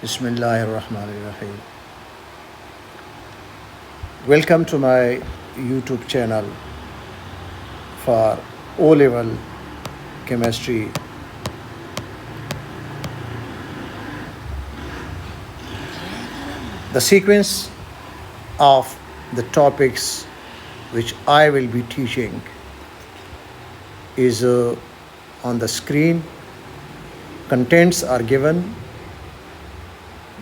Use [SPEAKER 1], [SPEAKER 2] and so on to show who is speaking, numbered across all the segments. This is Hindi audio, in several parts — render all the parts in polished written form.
[SPEAKER 1] Bismillahirrahmanirrahim. Welcome to my YouTube channel for O-level chemistry. The sequence of the topics which I will be teaching is on the screen. Contents are given.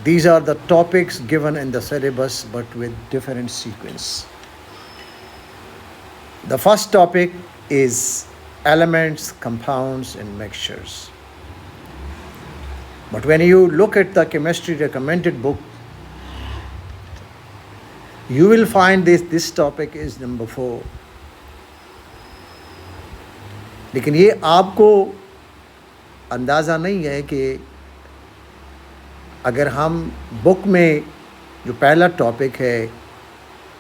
[SPEAKER 1] These are the topics given in the syllabus but with different sequence. The first topic is elements, compounds and mixtures. But when you look at the chemistry recommended book, you will find this topic is number 4. लेकिन ये आपको अंदाज़ा नहीं है कि अगर हम बुक में जो पहला टॉपिक है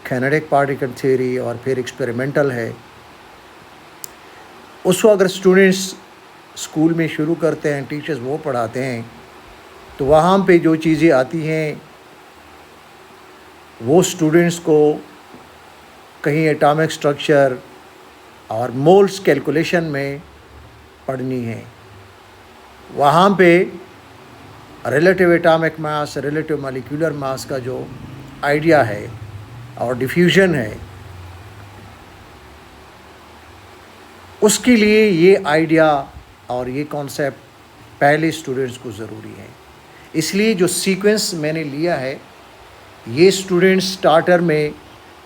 [SPEAKER 1] कैनेटिक पार्टिकल थ्योरी और फिर एक्सपेरिमेंटल है, उसको अगर स्टूडेंट्स स्कूल में शुरू करते हैं, टीचर्स वो पढ़ाते हैं, तो वहाँ पे जो चीज़ें आती हैं वो स्टूडेंट्स को कहीं एटॉमिक स्ट्रक्चर और मोल्स कैलकुलेशन में पढ़नी है। वहाँ पे relative atomic mass, relative molecular mass का जो आइडिया है और डिफ्यूजन है, उसके लिए ये आइडिया और ये कॉन्सेप्ट पहले स्टूडेंट्स को ज़रूरी है। इसलिए जो सीक्वेंस मैंने लिया है, ये स्टूडेंट्स स्टार्टर में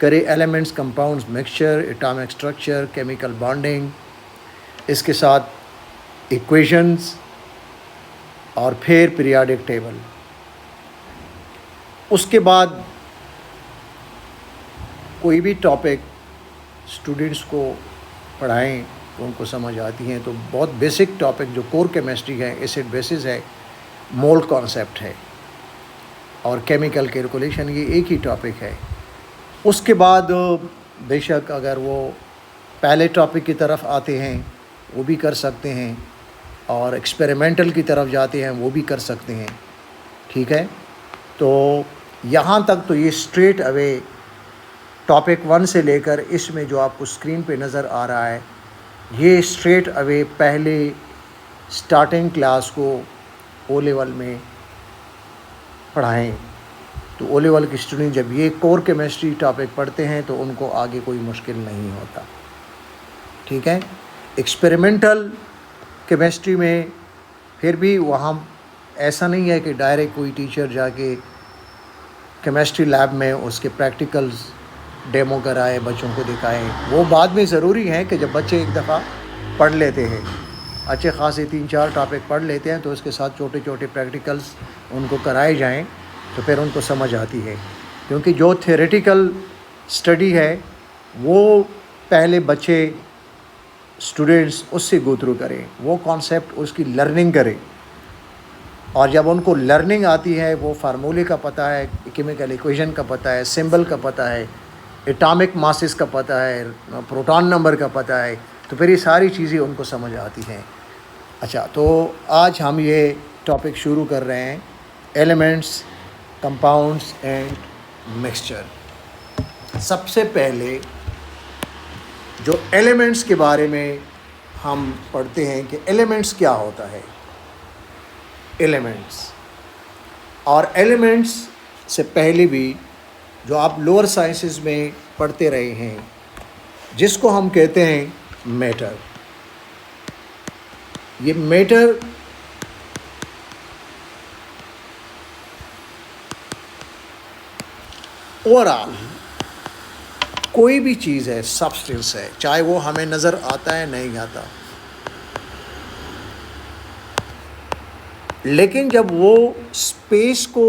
[SPEAKER 1] करे elements, compounds, mixture, atomic structure, chemical bonding, इसके साथ इक्वेशंस और फिर पीरियोडिक टेबल। उसके बाद कोई भी टॉपिक स्टूडेंट्स को पढ़ाएं तो उनको समझ आती हैं। तो बहुत बेसिक टॉपिक जो कोर केमिस्ट्री है, एसिड बेसिस है, मोल कॉन्सेप्ट है और केमिकल कैलकुलेशन, ये एक ही टॉपिक है। उसके बाद बेशक अगर वो पहले टॉपिक की तरफ आते हैं वो भी कर सकते हैं और एक्सपेरिमेंटल की तरफ जाते हैं वो भी कर सकते हैं, ठीक है। तो यहाँ तक तो ये स्ट्रेट अवे टॉपिक 1 से लेकर इसमें जो आपको स्क्रीन पे नज़र आ रहा है, ये स्ट्रेट अवे पहले स्टार्टिंग क्लास को ओ लेवल में पढ़ाएं। तो ओ लेवल के स्टूडेंट जब ये कोर केमिस्ट्री टॉपिक पढ़ते हैं तो उनको आगे कोई मुश्किल नहीं होता, ठीक है। एक्सपेरिमेंटल केमिस्ट्री में फिर भी वहाँ ऐसा नहीं है कि डायरेक्ट कोई टीचर जाके केमिस्ट्री लैब में उसके प्रैक्टिकल्स डेमो कराए, बच्चों को दिखाए। वो बाद में ज़रूरी है कि जब बच्चे एक दफ़ा पढ़ लेते हैं, अच्छे खासे 3-4 टॉपिक पढ़ लेते हैं, तो उसके साथ छोटे छोटे प्रैक्टिकल्स उनको कराए जाएं तो फिर उनको समझ आती है। क्योंकि जो थ्योरेटिकल स्टडी है वो पहले बच्चे स्टूडेंट्स उससे गो थ्रू करें, वो कॉन्सेप्ट उसकी लर्निंग करें, और जब उनको लर्निंग आती है, वो फार्मूले का पता है, केमिकल इक्वेशन का पता है, सिंबल का पता है, एटॉमिक मासेस का पता है, प्रोटॉन नंबर का पता है, तो फिर ये सारी चीज़ें उनको समझ आती हैं। अच्छा, तो आज हम ये टॉपिक शुरू कर रहे हैं, एलिमेंट्स, कंपाउंड्स एंड मिक्सचर। सबसे पहले जो एलिमेंट्स के बारे में हम पढ़ते हैं कि एलिमेंट्स क्या होता है। एलिमेंट्स और एलिमेंट्स से पहले भी जो आप लोअर साइंसेस में पढ़ते रहे हैं, जिसको हम कहते हैं मैटर। ये मैटर ओवरऑल कोई भी चीज़ है, सब्सटेंस है, चाहे वो हमें नज़र आता है नहीं आता, लेकिन जब वो स्पेस को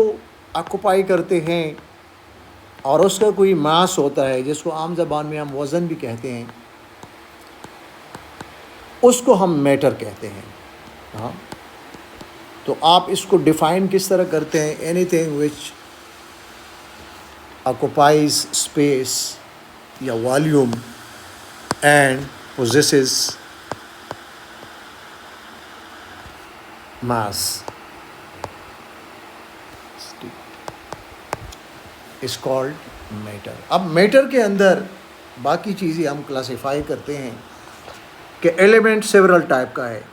[SPEAKER 1] ऑक्युपाई करते हैं और उसका कोई मास होता है, जिसको आम ज़बान में हम वज़न भी कहते हैं, उसको हम मैटर कहते हैं। हाँ, तो आप इसको डिफ़ाइन किस तरह करते हैं? एनीथिंग विच ऑक्युपाइज स्पेस या volume and possesses mass. Is called matter. अब मैटर के अंदर बाकी चीज़ें हम क्लासिफाई करते हैं कि एलिमेंट सेवरल टाइप का है।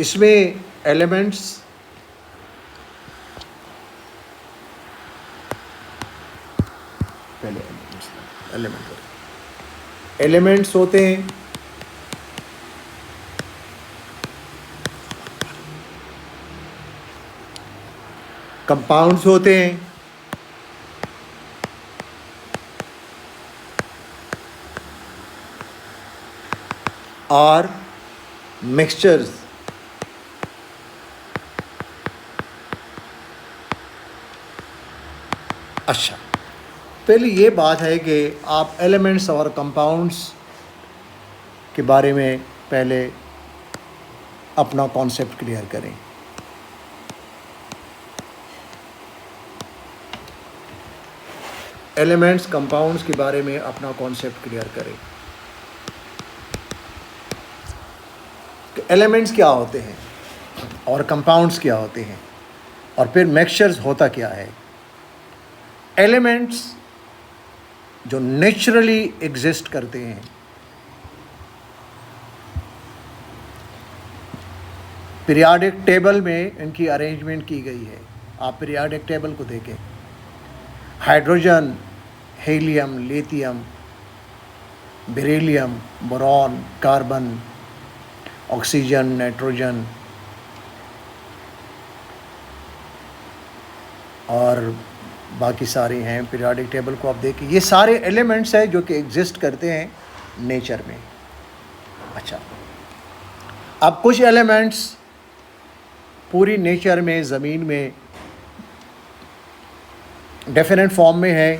[SPEAKER 1] इसमें एलिमेंट्स पहले एलिमेंट्स होते हैं कंपाउंड्स होते हैं और मिक्सचर्स। अच्छा, पहले ये बात है कि आप एलिमेंट्स और कंपाउंड्स के बारे में पहले अपना कॉन्सेप्ट क्लियर करें। एलिमेंट्स कंपाउंड्स के बारे में अपना कॉन्सेप्ट क्लियर करें। एलिमेंट्स क्या होते हैं और कंपाउंड्स क्या होते हैं और फिर मिक्सचर्स होता क्या है। एलिमेंट्स जो नेचुरली एग्जिस्ट करते हैं, पीरियोडिक टेबल में इनकी अरेंजमेंट की गई है। आप पीरियोडिक टेबल को देखें, hydrogen, helium, lithium, beryllium, boron, carbon, oxygen, nitrogen और बाकी सारे हैं। पीरियोडिक टेबल को आप देखिए, ये सारे एलिमेंट्स हैं जो कि एग्जिस्ट करते हैं नेचर में। अच्छा, अब कुछ एलिमेंट्स पूरी नेचर में, ज़मीन में डेफिनेट फॉर्म में है,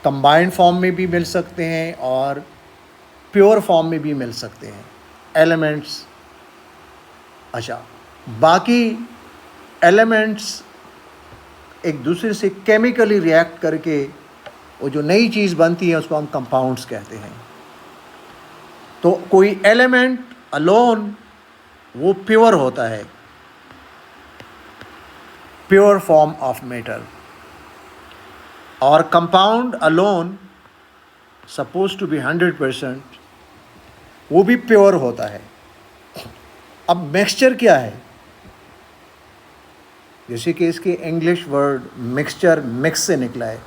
[SPEAKER 1] कंबाइंड फॉर्म में भी मिल सकते हैं और प्योर फॉर्म में भी मिल सकते हैं एलिमेंट्स। अच्छा, बाकी एलिमेंट्स एक दूसरे से केमिकली रिएक्ट करके वो जो नई चीज़ बनती है उसको हम कंपाउंड्स कहते हैं। तो कोई एलिमेंट अलोन वो प्योर होता है, प्योर फॉर्म ऑफ मैटर, और compound alone suppose to be 100% वो भी प्योर होता है। अब मिक्सचर क्या है? जैसे कि इसके इंग्लिश वर्ड मिक्सचर मिक्स से निकला है,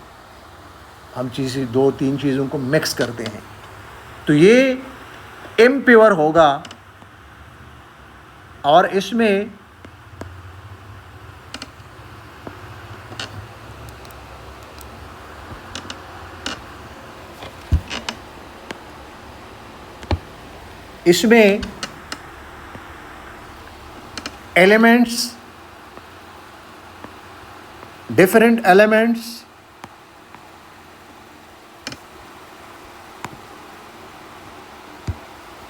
[SPEAKER 1] हम चीज़ें 2-3 चीज़ों को मिक्स करते हैं, तो ये इम्प्योर होगा और इसमें elements, different elements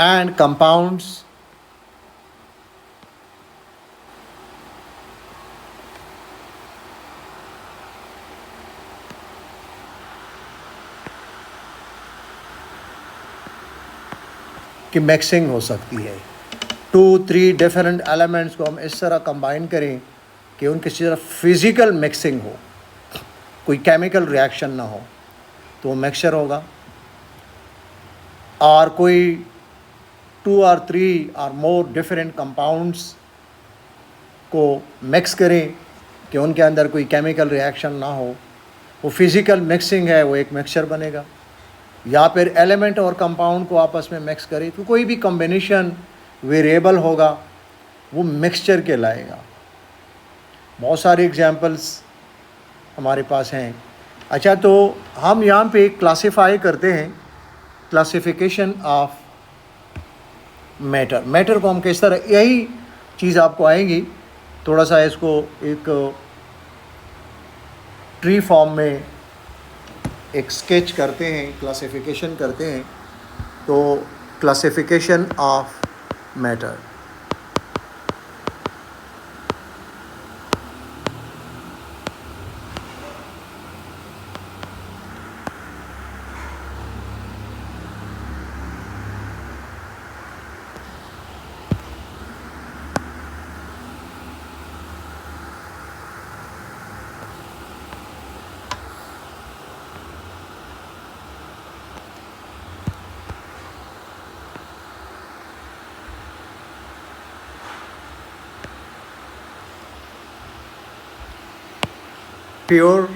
[SPEAKER 1] and compounds की मिक्सिंग हो सकती है। 2-3 डिफरेंट एलिमेंट्स को हम इस तरह कंबाइन करें कि उनकी सिर्फ फिज़िकल मिक्सिंग हो, कोई केमिकल रिएक्शन ना हो, तो वो मिक्सचर होगा। और कोई 2 और 3 और मोर डिफरेंट कंपाउंड्स को मिक्स करें कि उनके अंदर कोई केमिकल रिएक्शन ना हो, वो फिज़िकल मिक्सिंग है, वो एक मिक्सचर बनेगा। या फिर एलिमेंट और कंपाउंड को आपस में मिक्स करें तो कोई भी कॉम्बिनेशन वेरिएबल होगा, वो मिक्सचर कहलाएगा। बहुत सारे एग्जांपल्स हमारे पास हैं। अच्छा, तो हम यहाँ पे क्लासिफाई करते हैं, क्लासिफिकेशन ऑफ मैटर। मैटर को हम किस तरह, यही चीज़ आपको आएगी। थोड़ा सा इसको एक ट्री फॉर्म में एक स्केच करते हैं, क्लासिफिकेशन करते हैं। तो classification of matter, pure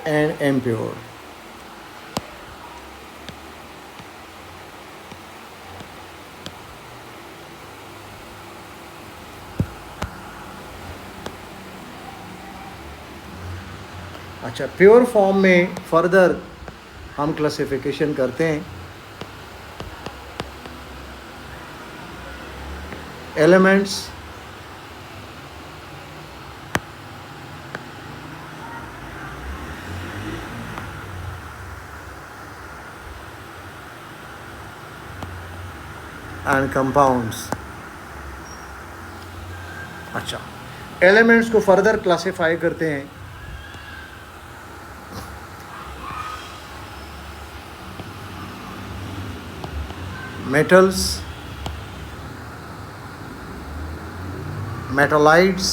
[SPEAKER 1] and impure. अच्छा, प्योर फॉर्म में फर्दर हम क्लासिफिकेशन करते हैं एलिमेंट्स, एंड कंपाउंड्स। अच्छा, एलिमेंट्स को फर्दर क्लासिफाई करते हैं metals, metallites,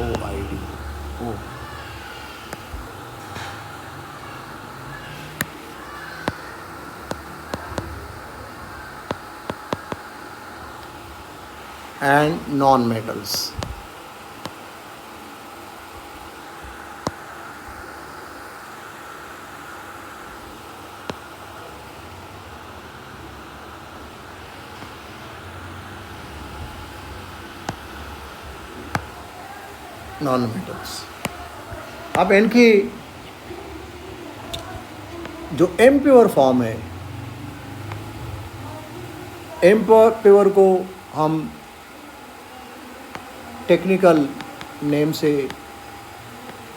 [SPEAKER 1] OID, O, and non-metals. Non metals. अब इनकी जो इम्प्योर फॉर्म है, इम्प्योर को हम टेक्निकल नेम से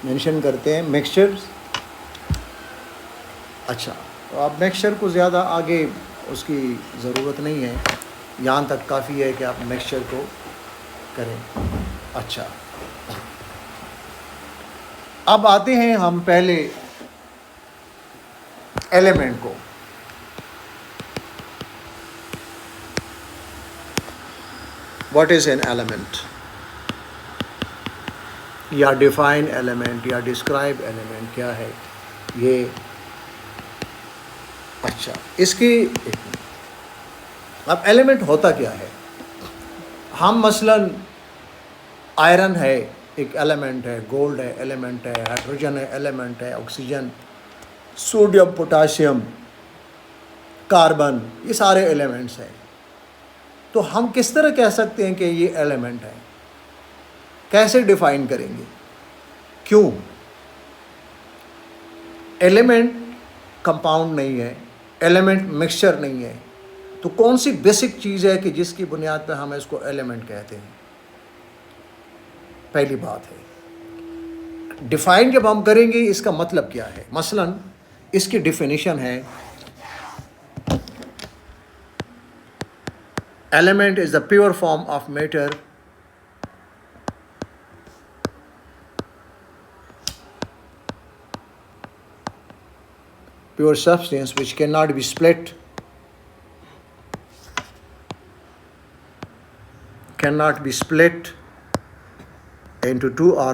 [SPEAKER 1] मेंशन करते हैं मिक्सचर्स। अच्छा, तो अब मिक्सचर को ज़्यादा आगे उसकी ज़रूरत नहीं है, यहाँ तक काफ़ी है कि आप मिक्सचर को करें। अच्छा, अब आते हैं हम पहले एलिमेंट को। व्हाट इज एन एलिमेंट, या डिफाइन एलिमेंट या डिस्क्राइब एलिमेंट क्या है ये। अच्छा, इसकी अब एलिमेंट होता क्या है। हम मसलन आयरन है एक एलिमेंट है, गोल्ड है एलिमेंट है, हाइड्रोजन है एलिमेंट है, ऑक्सीजन, सोडियम, पोटाशियम, कार्बन, ये सारे एलिमेंट्स हैं। तो हम किस तरह कह सकते हैं कि ये एलिमेंट है, कैसे डिफाइन करेंगे, क्यों। एलिमेंट कंपाउंड नहीं है, एलिमेंट मिक्सचर नहीं है, तो कौन सी बेसिक चीज़ है कि जिसकी बुनियाद पर हम इसको एलिमेंट कहते हैं। पहली बात है डिफाइन जब हम करेंगे इसका मतलब क्या है। मसलन इसकी डिफिनीशन है element is the pure form of matter pure substance which cannot be split into two or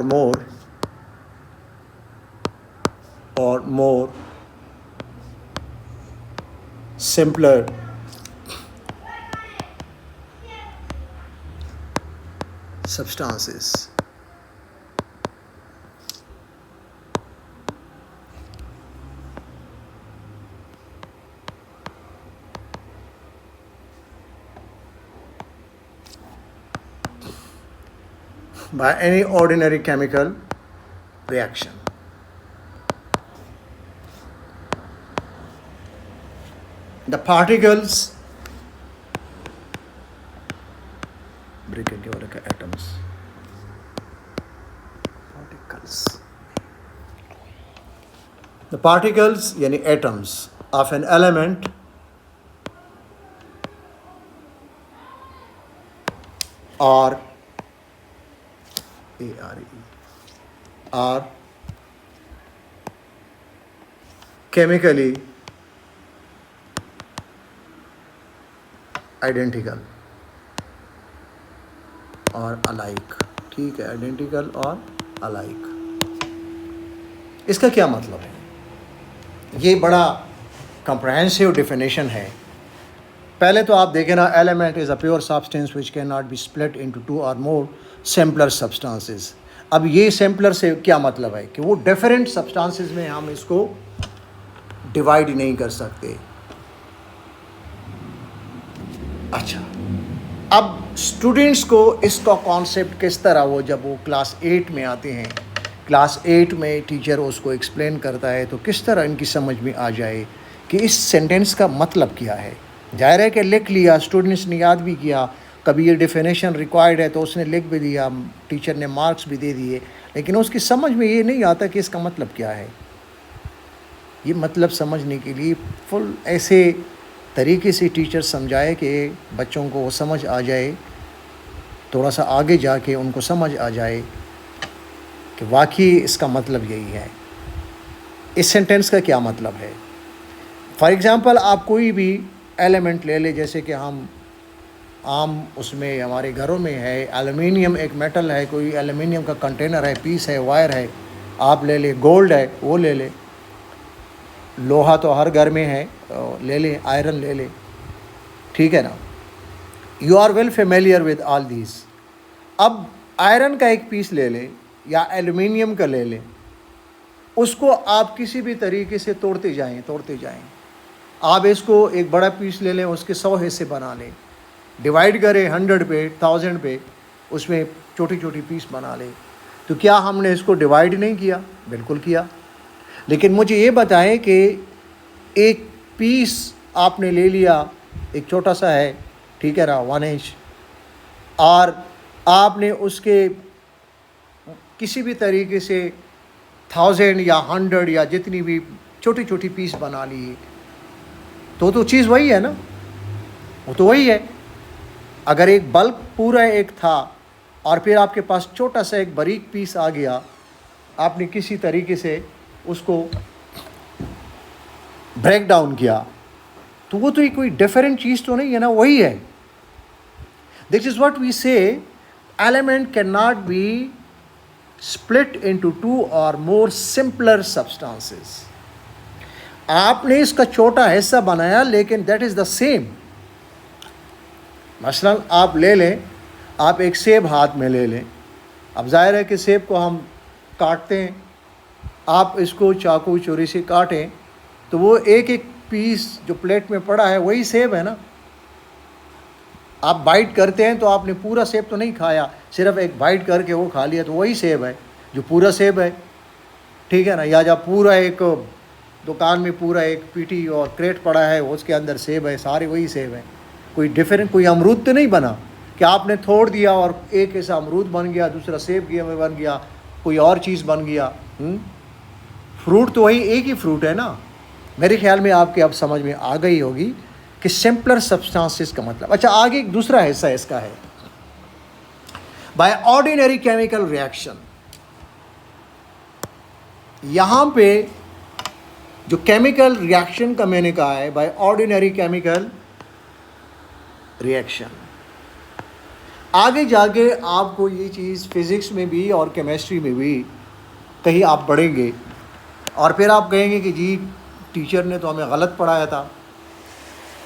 [SPEAKER 1] more simpler substances. By any ordinary chemical reaction. The particles, break के वाले का atoms, the particles यानी atoms of an element are are chemically identical और alike। ठीक है, identical और alike। इसका क्या मतलब है? ये बड़ा कॉम्प्रहेंसिव डेफिनेशन है। पहले तो आप देखें ना, element is a pure substance which can not be split into two और मोर सिंपलर सब्सटेंसेस। अब ये सिंपलर से क्या मतलब है कि वो डिफरेंट सब्सटेंसेस में हम इसको डिवाइड नहीं कर सकते। अच्छा, अब स्टूडेंट्स को इसका कॉन्सेप्ट किस तरह, वो जब वो क्लास 8 में आते हैं, क्लास 8 में टीचर उसको एक्सप्लेन करता है, तो किस तरह इनकी समझ में आ जाए कि इस सेंटेंस का मतलब क्या है। जाहिर है कि लिख लिया, स्टूडेंट्स ने याद भी किया, कभी ये डेफिनेशन रिक्वायर्ड है तो उसने लिख भी दिया, टीचर ने मार्क्स भी दे दिए, लेकिन उसकी समझ में ये नहीं आता कि इसका मतलब क्या है। ये मतलब समझने के लिए फुल ऐसे तरीके से टीचर समझाए कि बच्चों को वो समझ आ जाए, थोड़ा सा आगे जाके उनको समझ आ जाए कि वाकई इसका मतलब यही है, इस सेंटेंस का क्या मतलब है। फॉर एग्ज़ाम्पल, आप कोई भी एलिमेंट ले ले, जैसे कि हम आम उसमें हमारे घरों में है, एल्युमिनियम एक मेटल है, कोई एल्युमिनियम का कंटेनर है, पीस है, वायर है, आप ले ले, गोल्ड है वो ले ले, लोहा तो हर घर में है, ले ले, आयरन ले ले, ठीक है ना। You are well familiar with all these. अब आयरन का एक पीस ले ले या एल्युमिनियम का ले ले, उसको आप किसी भी तरीके से तोड़ते जाएं। आप इसको एक बड़ा पीस ले लें, उसके 100 हिस्से बना लें, डिवाइड करें 100 पे, 1000 पे, उसमें छोटी छोटी पीस बना लें। तो क्या हमने इसको डिवाइड नहीं किया? बिल्कुल किया। लेकिन मुझे ये बताएं कि एक पीस आपने ले लिया, एक छोटा सा है, ठीक है ना, 1 इंच, और आपने उसके किसी भी तरीके से 1000 या 100 या जितनी भी छोटी छोटी पीस बना ली, तो चीज़ वही है ना, वो तो वही है। अगर एक बल्ब पूरा एक था और फिर आपके पास छोटा सा एक बारीक पीस आ गया, आपने किसी तरीके से उसको ब्रेक डाउन किया, तो वो तो कोई डिफरेंट चीज़ तो नहीं है ना, वही है। दिस इज व्हाट वी से, element can not be split into 2 और मोर सिंपलर सब्सटेंसेस। आपने इसका छोटा हिस्सा बनाया, लेकिन दैट इज द सेम। मसलन आप ले लें, आप एक सेब हाथ में ले लें, अब जाहिर है कि सेब को हम काटते हैं, आप इसको चाकू चूरी से काटें तो वो एक एक पीस जो प्लेट में पड़ा है वही सेब है ना। आप बाइट करते हैं तो आपने पूरा सेब तो नहीं खाया, सिर्फ एक बाइट करके वो खा लिया, तो वही सेब है जो पूरा सेब है, ठीक है ना। या जब पूरा एक दुकान में पूरा एक पीटी और क्रेट पड़ा है, उसके अंदर सेब है, सारे वही सेब हैं। कोई डिफरेंट, कोई अमरूद तो नहीं बना कि आपने तोड़ दिया और एक ऐसा अमरूद बन गया, दूसरा सेब बन गया, कोई और चीज़ बन गया। फ्रूट तो वही एक ही फ्रूट है ना। मेरे ख्याल में आपके अब समझ में आ गई होगी कि सिंपलर सब्सटेंसेस का मतलब। अच्छा, आगे एक दूसरा हिस्सा इसका है, बाय ऑर्डिनरी केमिकल रिएक्शन। यहाँ पे जो केमिकल रिएक्शन का मैंने कहा है, बाय ऑर्डिनरी केमिकल रिएक्शन, आगे जाके आपको ये चीज़ फिज़िक्स में भी और केमिस्ट्री में भी कहीं आप पढ़ेंगे और फिर आप कहेंगे कि जी टीचर ने तो हमें गलत पढ़ाया था,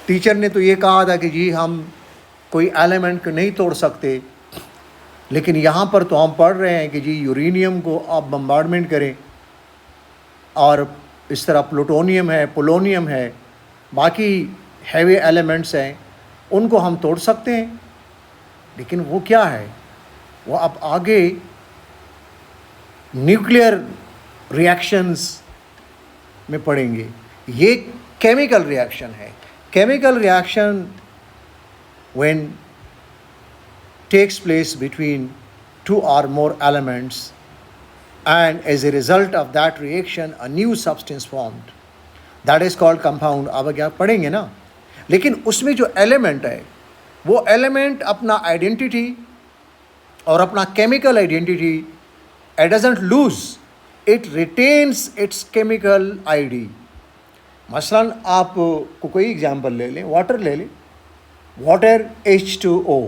[SPEAKER 1] टीचर ने तो ये कहा था कि जी हम कोई एलिमेंट को नहीं तोड़ सकते, लेकिन यहाँ पर तो हम पढ़ रहे हैं कि जी यूरेनियम को आप बम्बार्डमेंट करें और इस तरह प्लूटोनियम है, पोलोनियम है, बाकी हैवी एलिमेंट्स हैं, उनको हम तोड़ सकते हैं। लेकिन वो क्या है, वो अब आगे न्यूक्लियर रिएक्शंस में पढ़ेंगे। ये केमिकल रिएक्शन है। Chemical reaction when takes place between 2 or more elements, and as a result of that reaction a new substance formed, that is called compound। अब क्या पढ़ेंगे ना। लेकिन उसमें जो एलिमेंट है, वो एलिमेंट अपना आइडेंटिटी और अपना chemical identity, it doesn't lose, it retains its chemical ID। मसलन आप को कोई एग्जांपल ले लें, वाटर ले लें, वाटर H2O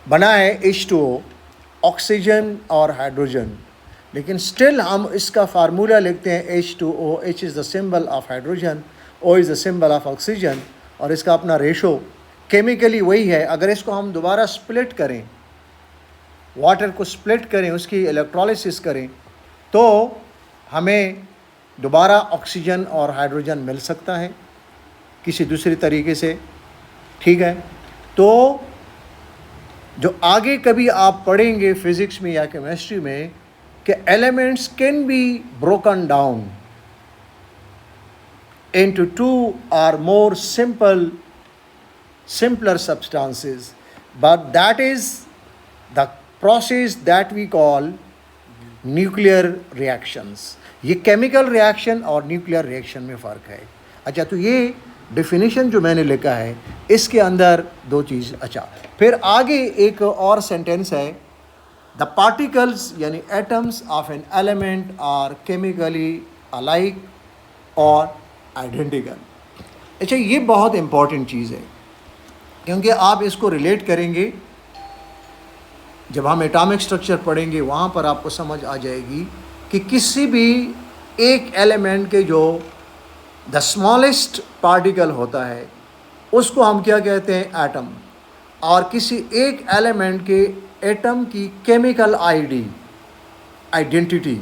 [SPEAKER 1] बना है, H2O ऑक्सीजन और हाइड्रोजन, लेकिन स्टिल हम इसका फार्मूला लिखते हैं H2O। H is the symbol of hydrogen, O is the symbol of oxygen, और इसका अपना रेशो केमिकली वही है। अगर इसको हम दोबारा स्प्लिट करें, वाटर को स्प्लिट करें, उसकी इलेक्ट्रोलिसिस करें, तो हमें दोबारा ऑक्सीजन और हाइड्रोजन मिल सकता है किसी दूसरी तरीके से, ठीक है। तो जो आगे कभी आप पढ़ेंगे फिज़िक्स में या केमिस्ट्री में कि elements can be broken down into two or more simpler substances, but that is the process that we call nuclear reactions. ये केमिकल रिएक्शन और न्यूक्लियर रिएक्शन में फ़र्क है। अच्छा, तो ये डेफिनेशन जो मैंने लिखा है इसके अंदर दो चीज़। अच्छा, फिर आगे एक और सेंटेंस है, द पार्टिकल्स यानी atoms of an element are chemically alike और आइडेंटिकल। अच्छा, ये बहुत इम्पॉर्टेंट चीज़ है, क्योंकि आप इसको रिलेट करेंगे जब हम एटॉमिक स्ट्रक्चर पढ़ेंगे, वहाँ पर आपको समझ आ जाएगी कि किसी भी एक एलिमेंट के जो द स्मॉलेस्ट पार्टिकल होता है उसको हम क्या कहते हैं, एटम। और किसी एक एलिमेंट के एटम की केमिकल आइडेंटिटी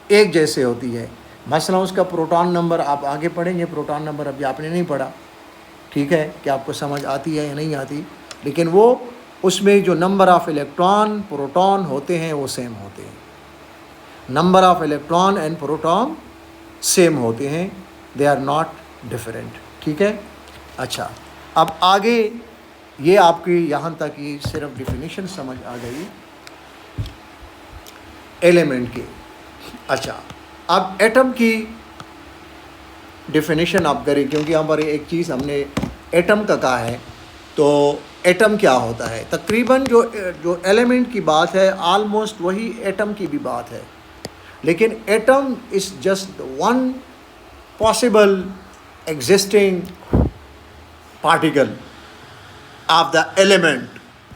[SPEAKER 1] एक जैसे होती है। मसला उसका प्रोटॉन नंबर आप आगे पढ़ेंगे, प्रोटॉन नंबर अभी आपने नहीं पढ़ा, ठीक है, कि आपको समझ आती है या नहीं आती, लेकिन वो उसमें जो नंबर ऑफ़ इलेक्ट्रॉन प्रोटॉन होते हैं वो सेम होते हैं। Number of electron and proton same होते हैं, दे आर नॉट डिफरेंट, ठीक है। अच्छा, अब आगे ये आपकी यहाँ तक ये सिर्फ डिफिनीशन समझ आ गई एलिमेंट की। अच्छा, अब एटम की डेफिनेशन आप करें, क्योंकि यहाँ पर एक चीज़ हमने एटम का कहा है, तो एटम क्या होता है। तकरीबन जो एलिमेंट की बात है आलमोस्ट वही एटम की भी बात है, लेकिन atom is just one possible existing particle of the element.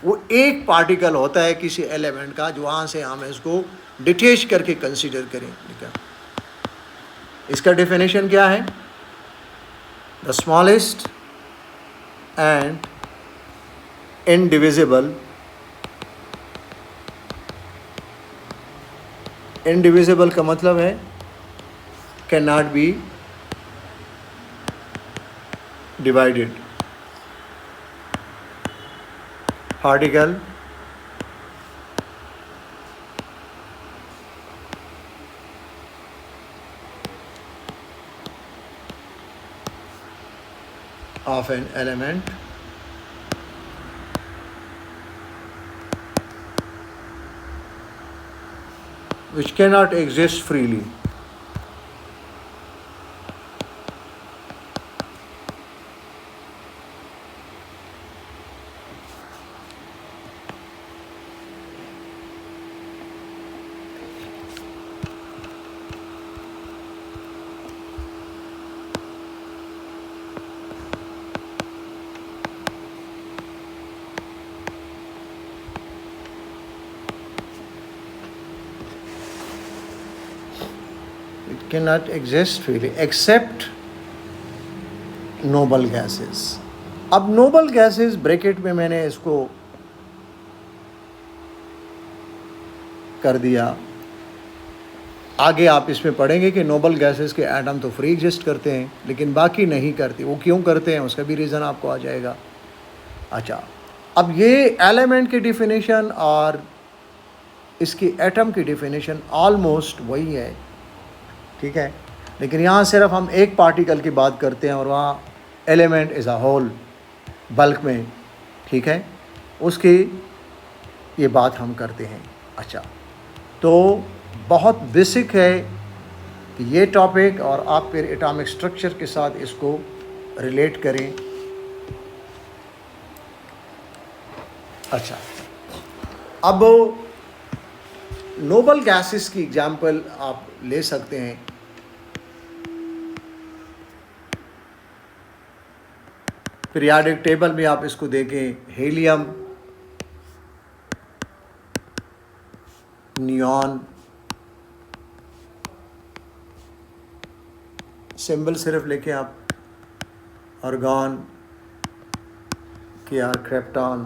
[SPEAKER 1] वो एक पार्टिकल होता है किसी एलिमेंट का, जो वहाँ से हम इसको डिटेच करके कंसीडर करें। ठीक है, इसका डेफिनेशन क्या है, द स्मॉलेस्ट एंड indivisible का मतलब है can not be divided particle of an element which cannot exist freely. Cannot exist freely except noble gases। अब नोबल गैसेस ब्रैकेट में मैंने इसको कर दिया। आगे आप इसमें पढ़ेंगे कि नोबल गैसेस के एटम तो फ्री एग्जिस्ट करते हैं, लेकिन बाकी नहीं करते। वो क्यों करते हैं उसका भी रीज़न आपको आ जाएगा। अच्छा, अब ये एलिमेंट की डिफिनेशन और इसकी एटम की डिफिनेशन ऑलमोस्ट वही है, ठीक है, लेकिन यहाँ सिर्फ हम एक पार्टिकल की बात करते हैं और वहाँ element as a whole bulk में, ठीक है, उसकी ये बात हम करते हैं। अच्छा, तो बहुत बेसिक है कि ये टॉपिक, और आप फिर एटॉमिक स्ट्रक्चर के साथ इसको रिलेट करें। अच्छा, अब नोबल गैसेस की एग्जांपल आप ले सकते हैं। पीरियोडिक टेबल में आप इसको देखें, हीलियम, नियॉन, सिंबल सिर्फ लेके आप आर्गॉन, के krypton,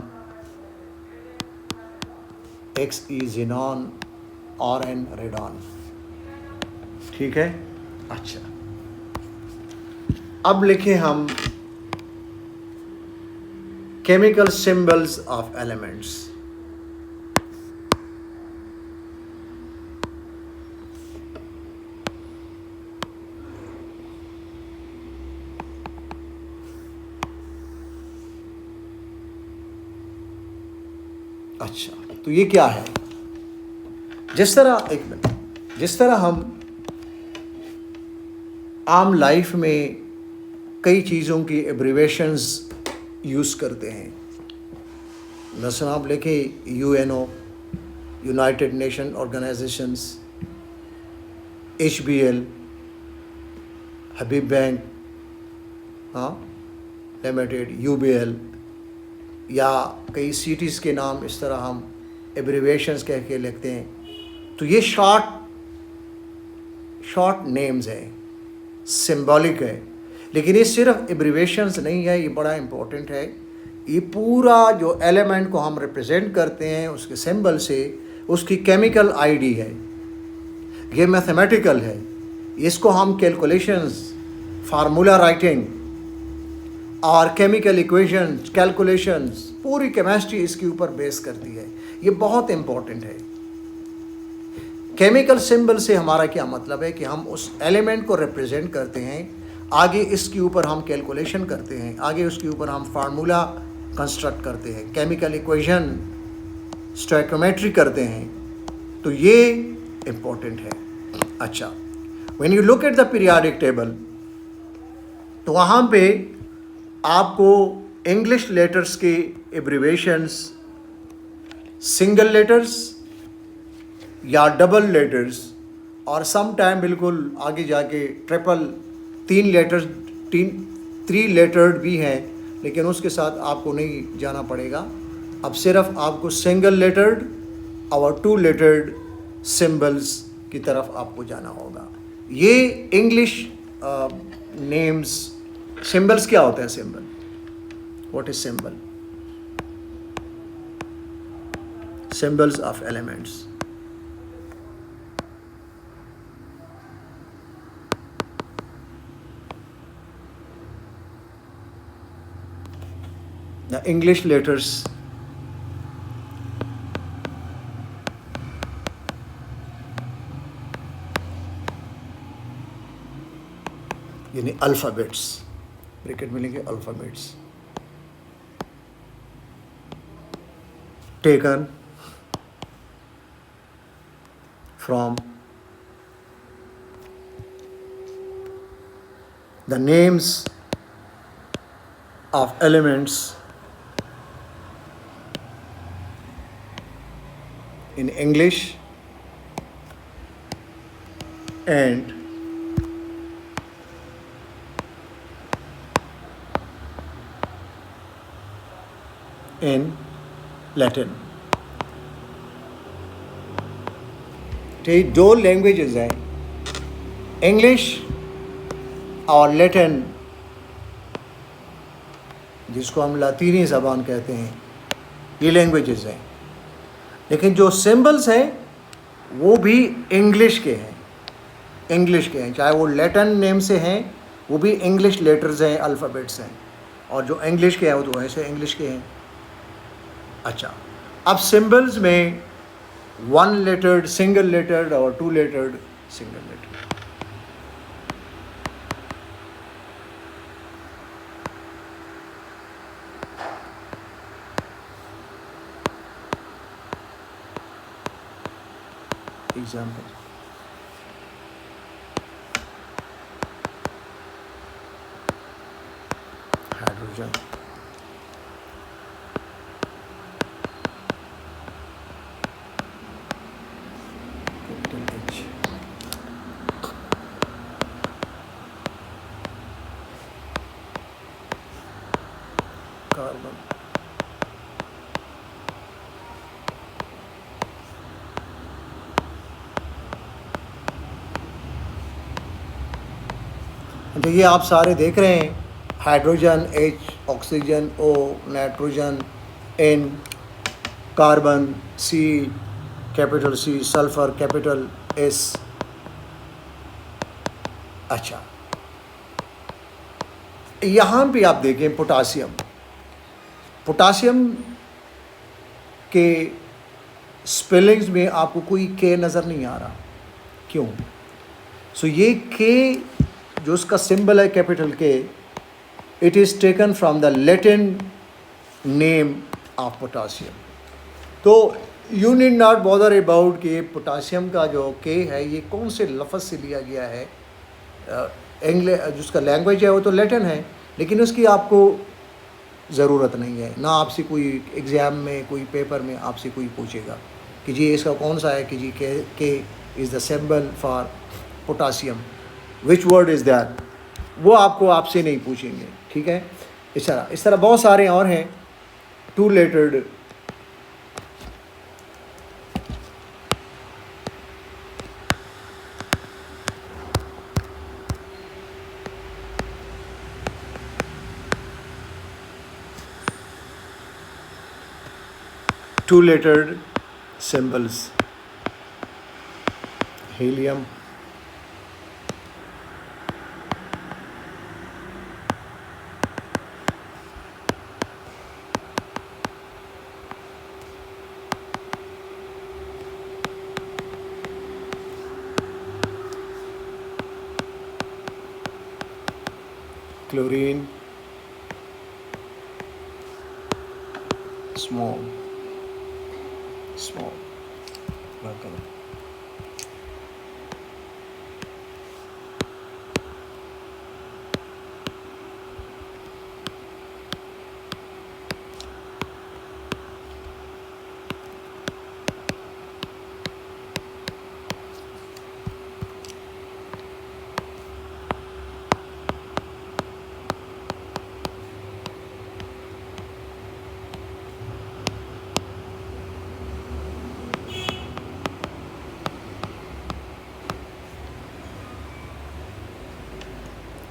[SPEAKER 1] XE xenon, RN radon. ठीक है। अच्छा, अब लिखें हम केमिकल सिंबल्स ऑफ एलिमेंट्स। अच्छा, तो ये क्या है? जिस तरह हम आम लाइफ में कई चीज़ों की एब्रीवेशंस यूज़ करते हैं। मसलन आप लिखें UNO, United nation organisations, HBL, हबीब बैंक लिमिटेड, UBL, या कई सिटीज़ के नाम इस तरह हम एब्रीवेशंस कह के लिखते हैं। तो ये शॉर्ट नेम्स हैं, सिंबॉलिक है। लेकिन ये सिर्फ एब्रीवेशंस नहीं है, ये बड़ा इम्पोर्टेंट है। ये पूरा जो एलिमेंट को हम रिप्रेजेंट करते हैं उसके सिंबल से, उसकी केमिकल आईडी है, ये मैथमेटिकल है। इसको हम कैलकुलेशंस, फार्मूला राइटिंग और केमिकल इक्वेशंस, कैलकुलेशंस, पूरी केमिस्ट्री इसके ऊपर बेस करती है। ये बहुत इम्पोर्टेंट है। केमिकल सिंबल से हमारा क्या मतलब है कि हम उस एलिमेंट को रिप्रेजेंट करते हैं, आगे इसके ऊपर हम कैलकुलेशन करते हैं, आगे उसके ऊपर हम फार्मूला कंस्ट्रक्ट करते हैं, केमिकल इक्वेशन, स्टोइकोमेट्री करते हैं। तो ये इम्पोर्टेंट है। अच्छा, when you look at the periodic table, तो वहाँ पे आपको इंग्लिश लेटर्स के एब्रीवेशंस, सिंगल लेटर्स या डबल लेटर्स, और सम टाइम बिल्कुल आगे जाके थ्री लेटर्ड भी हैं, लेकिन उसके साथ आपको नहीं जाना पड़ेगा। अब सिर्फ आपको सिंगल लेटर्ड और 2 लेटर्ड सिंबल्स की तरफ आपको जाना होगा। ये इंग्लिश नेम्स, सिंबल्स क्या होते हैं? Symbol, what is symbol? Symbols of elements. The English letters यानी अल्फ़ाबेट्स, ब्रैकेट में लिखे alphabets, taken from the names of elements in English and in Latin। ठीक, 2 लैंग्वेजेस हैं, इंग्लिश और लैटिन, जिसको हम लातीनी ज़बान कहते हैं। ये लैंग्वेजेस हैं, लेकिन जो सिंबल्स हैं वो भी इंग्लिश के हैं, चाहे वो लैटिन नेम से हैं, वो भी इंग्लिश लेटर्स हैं, अल्फ़ाबेट्स हैं, और जो इंग्लिश के हैं वो तो ऐसे इंग्लिश के हैं। अच्छा, अब सिंबल्स में 1 लेटर्ड सिंगल लेटर्ड और 2 lettered single lettered. Example, hydrogen, H, carbon, तो ये आप सारे देख रहे हैं, hydrogen H, oxygen O, nitrogen N, carbon C, capital C, sulphur capital S। अच्छा, यहाँ भी आप देखें पोटासियम, पोटासियम के स्पेलिंग्स में आपको कोई के नज़र नहीं आ रहा, क्यों? सो ये के जो उसका सिंबल है capital K, it is taken from the Latin name of potassium. तो you need not bother about कि पोटासियम का जो के है ये कौन से लफ्ज़ से लिया गया है। इंग्लिश जिसका लैंग्वेज है वो तो लैटिन है, लेकिन उसकी आपको ज़रूरत नहीं है। ना आपसे कोई एग्ज़ाम में, कोई पेपर में आपसे कोई पूछेगा कि जी इसका कौन सा है, कि जी के is the symbol for potassium, which word is that, वो आपसे नहीं पूछेंगे, ठीक है। इस तरह बहुत सारे और हैं। Two lettered symbols, helium, chlorine, small, welcome.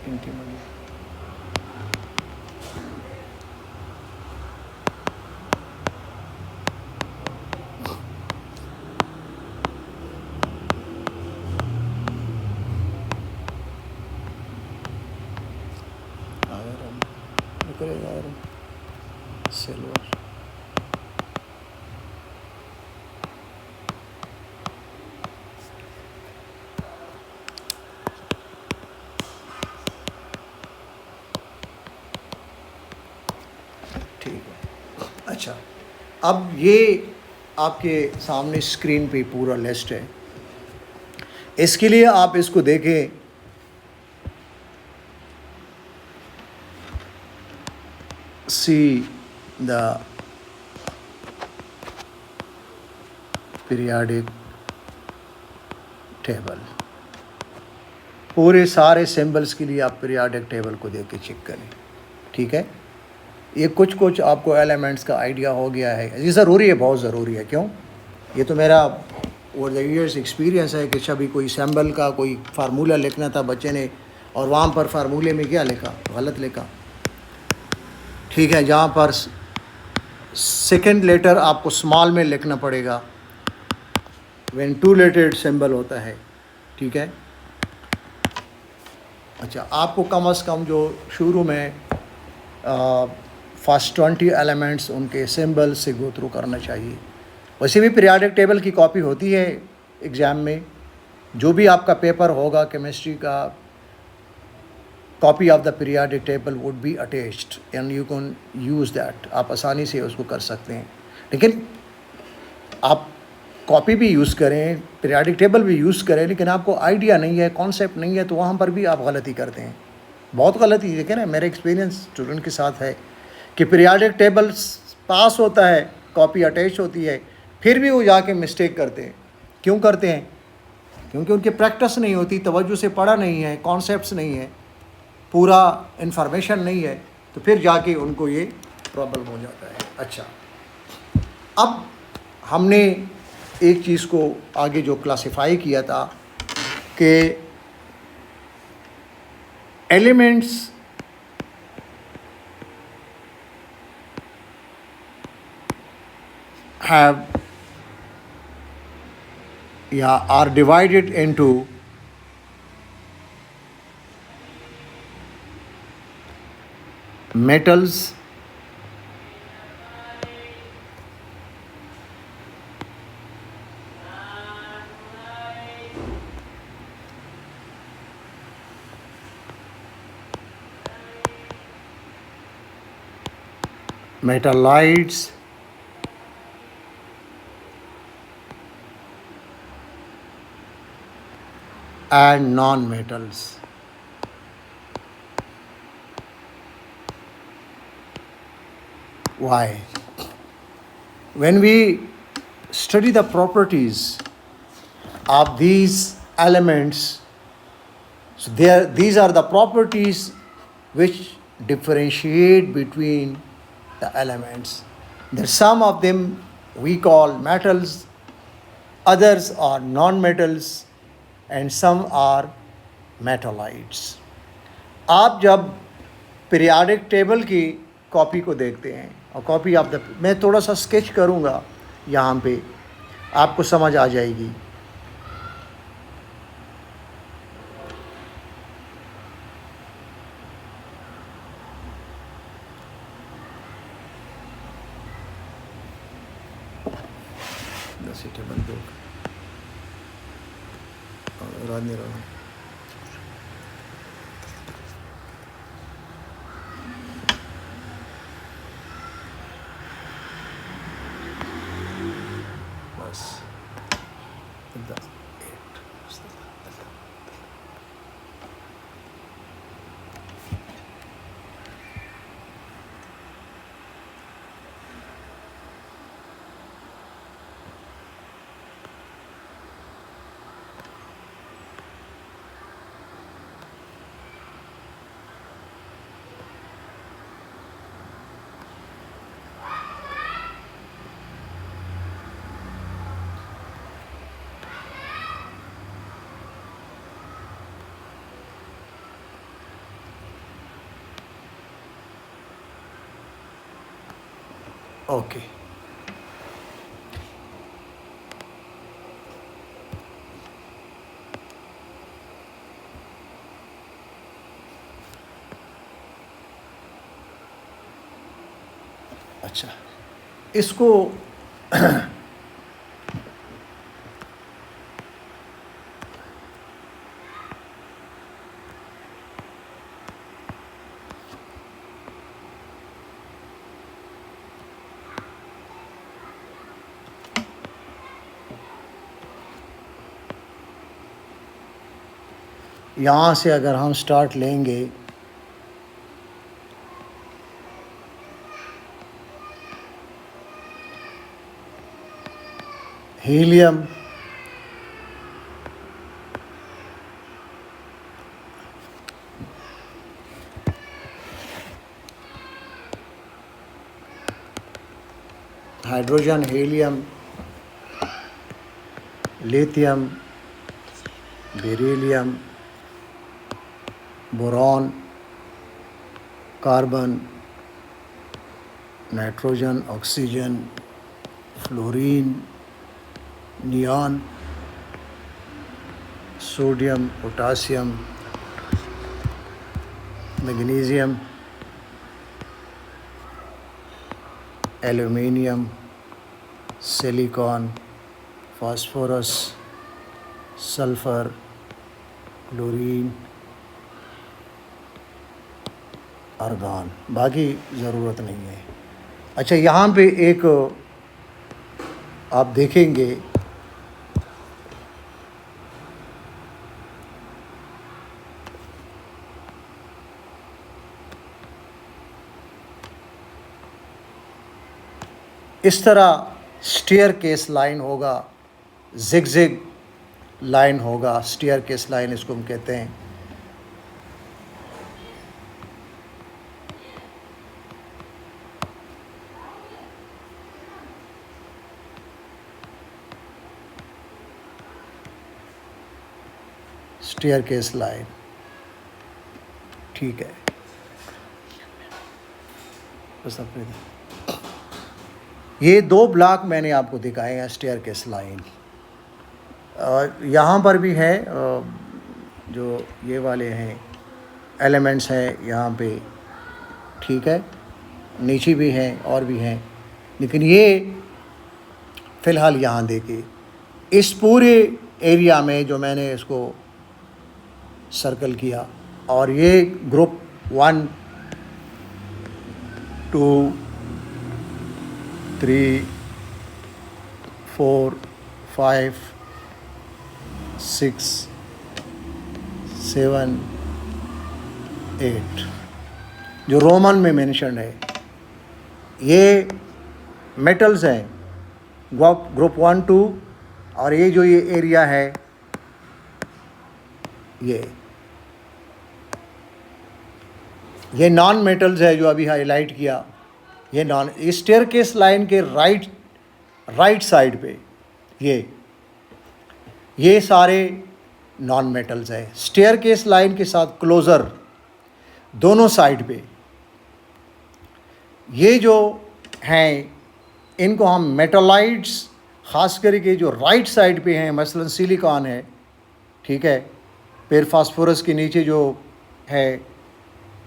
[SPEAKER 1] Antimony. Iron, nickel iron, silver. ठीक है। अच्छा, अब ये आपके सामने स्क्रीन पे पूरा लिस्ट है। इसके लिए आप इसको देखें, सी द पीरियाडिक टेबल, पूरे सारे सिंबल्स के लिए आप पीरियाडिक टेबल को देख के चेक करें, ठीक है। ये कुछ आपको एलिमेंट्स का आइडिया हो गया है। ये ज़रूरी है, बहुत ज़रूरी है। क्यों? ये तो मेरा ओवर द ईयर्स एक्सपीरियंस है कि कभी कोई सिंबल का कोई फार्मूला लिखना था बच्चे ने, और वहाँ पर फार्मूले में क्या लिखा, गलत लिखा, ठीक है। जहाँ पर सेकंड लेटर आपको स्मॉल में लिखना पड़ेगा व्हेन टू लेटेड सिंबल होता है, ठीक है। अच्छा, आपको कम से कम जो शुरू में फर्स्ट 20 एलिमेंट्स उनके सिंबल से गो थ्रू करना चाहिए। वैसे भी पीरियाडिक टेबल की कॉपी होती है एग्ज़ाम में, जो भी आपका पेपर होगा केमिस्ट्री का, copy of the periodic table would be attached and you can use that. आप आसानी से उसको कर सकते हैं। लेकिन आप कॉपी भी यूज़ करें, पीरियाडिक टेबल भी यूज़ करें, लेकिन आपको आइडिया नहीं है, कॉन्सेप्ट नहीं है, तो वहाँ पर भी आप गलती करते हैं, बहुत गलती। देखें ना, मेरा एक्सपीरियंस स्टूडेंट के साथ है कि पीरियाडिक टेबल पास होता है, कॉपी अटैच होती है, फिर भी वो जाके मिस्टेक करते हैं। क्यों करते हैं? क्योंकि उनकी प्रैक्टिस नहीं होती, तवज्जो से पढ़ा नहीं है, कॉन्सेप्ट्स नहीं है, पूरा इन्फॉर्मेशन नहीं है, तो फिर जाके उनको ये प्रॉब्लम हो जाता है। अच्छा, अब हमने एक चीज़ को आगे जो क्लासिफाई किया था कि elements have are divided into metals, metallites, and non-metals. Why? When we study the properties of these elements, so these are the properties which differentiate between the elements. There some of them we call metals, others are non-metals, and some are metallites. आप जब पीरियाडिक टेबल की कॉपी को देखते हैं और कॉपी ऑफ द, मैं थोड़ा सा स्केच करूँगा यहाँ पे, आपको समझ आ जाएगी. टेबल बुक रानी रहा बस ओके. अच्छा, इसको यहाँ से अगर हम स्टार्ट लेंगे, helium, hydrogen, helium, lithium, beryllium, boron, carbon, nitrogen, oxygen, fluorine, neon, sodium, potassium, magnesium, aluminium, silicon, phosphorus, sulphur, chlorine, argon. बाकी ज़रूरत नहीं है. अच्छा, यहाँ पे एक आप देखेंगे इस तरह स्टेयर केस लाइन होगा, जिग लाइन होगा. स्टेयर केस लाइन इसको हम कहते हैं. Staircase line. ठीक है, बस अपने ये 2 ब्लॉक मैंने आपको दिखाए हैं स्टेयरकेस लाइन। यहाँ पर भी है जो ये वाले हैं एलिमेंट्स हैं यहाँ पे, ठीक है, नीचे भी हैं और भी हैं, लेकिन ये फ़िलहाल यहाँ देखिए इस पूरे एरिया में जो मैंने इसको सर्कल किया, और ये ग्रुप 1 2 3 4 5 6 7 8 जो रोमन में मेंशन है, ये मेटल्स हैं ग्रुप 1 2, और ये जो ये एरिया है ये नॉन मेटल्स है जो अभी हाईलाइट किया। ये नॉन, इस स्टेयरकेस लाइन के राइट साइड पे ये सारे नॉन मेटल्स हैं। स्टेयरकेस लाइन के साथ क्लोज़र दोनों साइड पे ये जो हैं इनको हम मेटालाइट्स, ख़ास करके जो राइट साइड पे हैं, मसलन सिलिकॉन है, ठीक है, फिर फास्फोरस के नीचे जो है,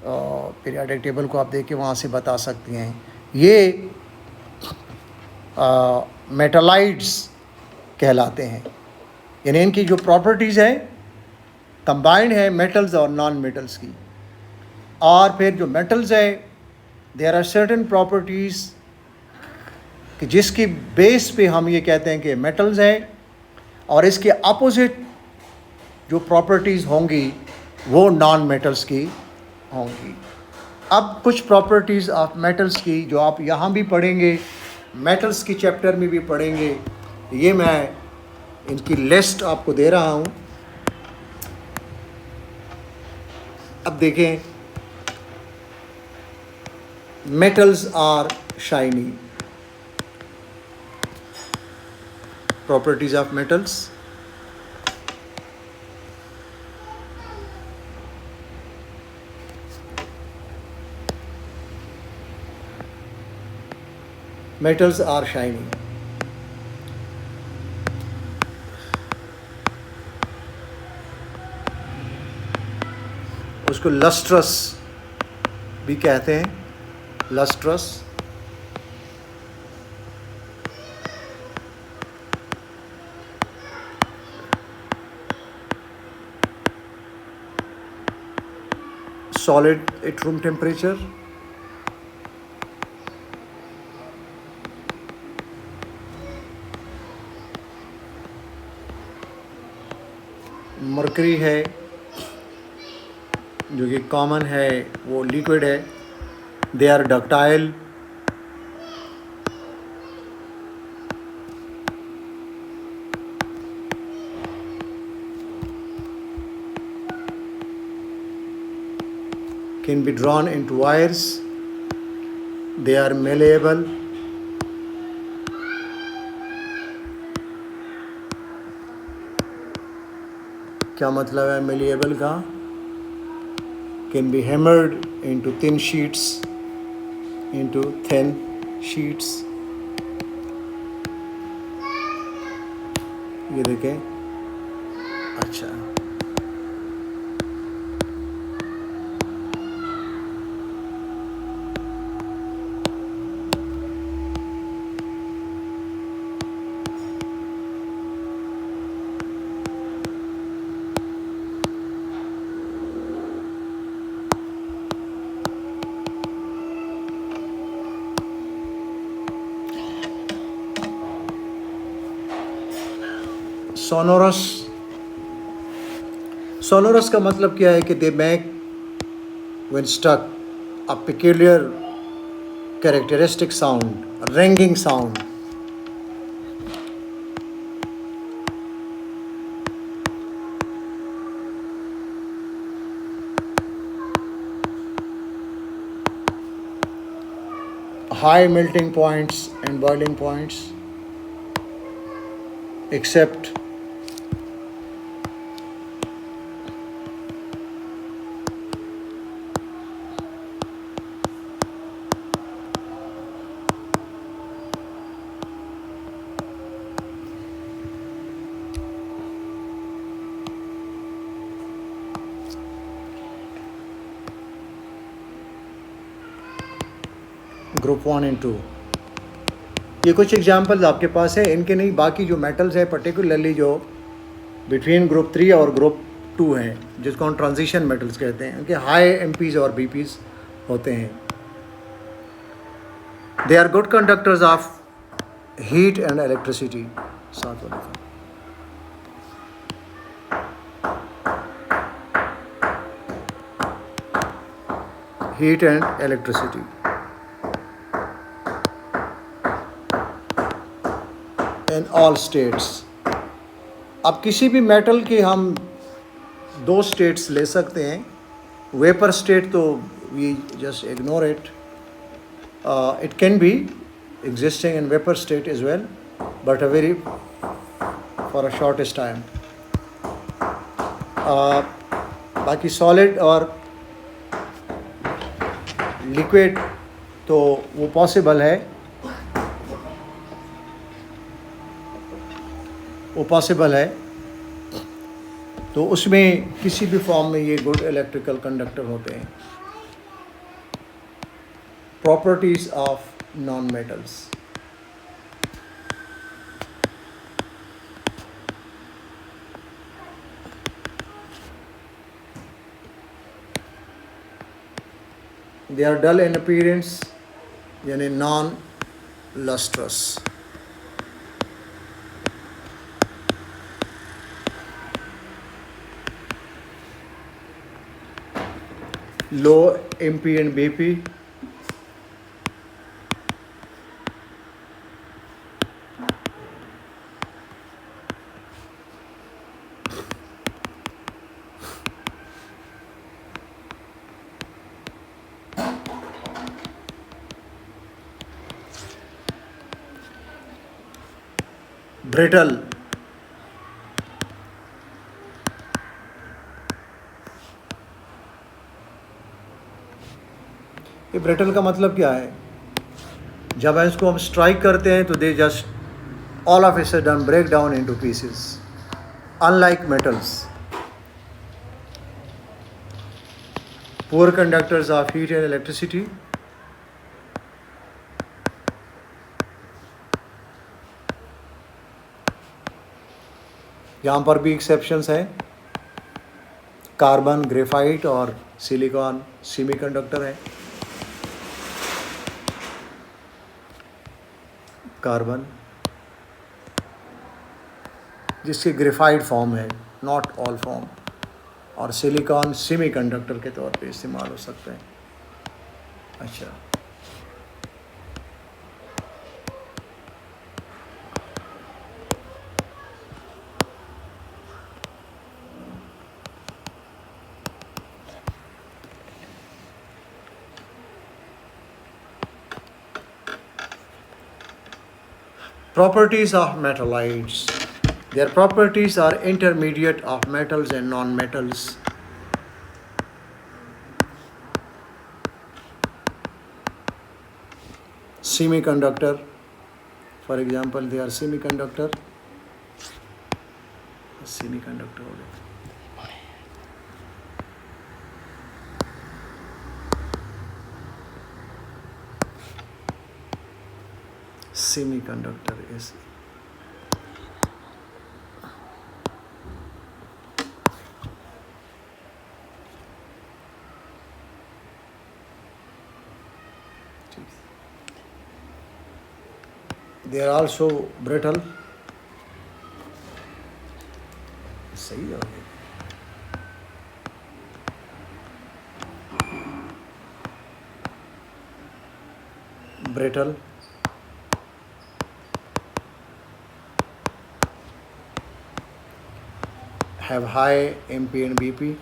[SPEAKER 1] पीरियोडिक टेबल को आप देख के वहाँ से बता सकते हैं, ये मेटालाइट्स कहलाते हैं। यानी इनकी जो प्रॉपर्टीज़ है कंबाइंड है मेटल्स और नॉन मेटल्स की। और फिर जो मेटल्स है, देयर आर सर्टेन प्रॉपर्टीज़ कि जिसकी बेस पे हम ये कहते हैं कि मेटल्स हैं, और इसके अपोजिट जो प्रॉपर्टीज़ होंगी वो नॉन मेटल्स की होंगी। अब कुछ प्रॉपर्टीज़ ऑफ मेटल्स की जो आप यहाँ भी पढ़ेंगे, मेटल्स की चैप्टर में भी पढ़ेंगे, ये मैं इनकी लिस्ट आपको दे रहा हूँ। अब देखें, metals are shiny, properties of metals. Metals are shiny, उसको लस्ट्रस भी कहते हैं, lustrous. Solid at room temperature, mercury है जो कि कॉमन है, वो लिक्विड है, they are ductile. Can be drawn into wires, they are malleable, क्या मतलब है malleable का? Can be hammered into thin sheets, ये देखें, अच्छा, सोनोरस का मतलब क्या है कि they make when stuck a peculiar characteristic sound, ringing sound. High melting points and boiling points, except group 1 and 2। ये कुछ एग्जांपल्स आपके पास है, इनके नहीं, बाकी जो मेटल्स है पर्टिकुलरली जो बिटवीन ग्रुप 3 और ग्रुप 2 हैं, जिसको हम ट्रांजिशन मेटल्स कहते हैं, उनके हाई एमपीज़ और बीपीज़ होते हैं। They are good conductors of heat and electricity. साथ वाले heat and electricity. In all states. अब किसी भी मेटल की हम दो स्टेट्स ले सकते हैं। वेपर स्टेट तो we just ignore it, it can be existing in vapor state as well, but a very for a shortest time. बाकी solid और liquid तो वो possible है, तो उसमें किसी भी फॉर्म में ये गुड इलेक्ट्रिकल कंडक्टर होते हैं। Properties of non metals. They are dull in appearance, यानी non lustrous. Low MP and BP, brittle. ये ब्रिटल का मतलब क्या है? जब इसको हम स्ट्राइक करते हैं तो they just all of a sudden break down into pieces, unlike metals. Poor conductors of heat and electricity. यहाँ पर भी एक्सेप्शंस हैं। कार्बन, ग्रेफाइट और सिलिकॉन सेमीकंडक्टर है। कार्बन जिसकी ग्रेफाइट फॉर्म है, नॉट ऑल फॉर्म, और सिलिकॉन सेमीकंडक्टर के तौर पे इस्तेमाल हो सकते हैं। अच्छा, properties of metallites. Their properties are intermediate of metals and non-metals. Semiconductor, for example, they are semiconductor. Semiconductor हो गया। Semiconductor is they are also brittle. सही है। Brittle, have high MP and BP.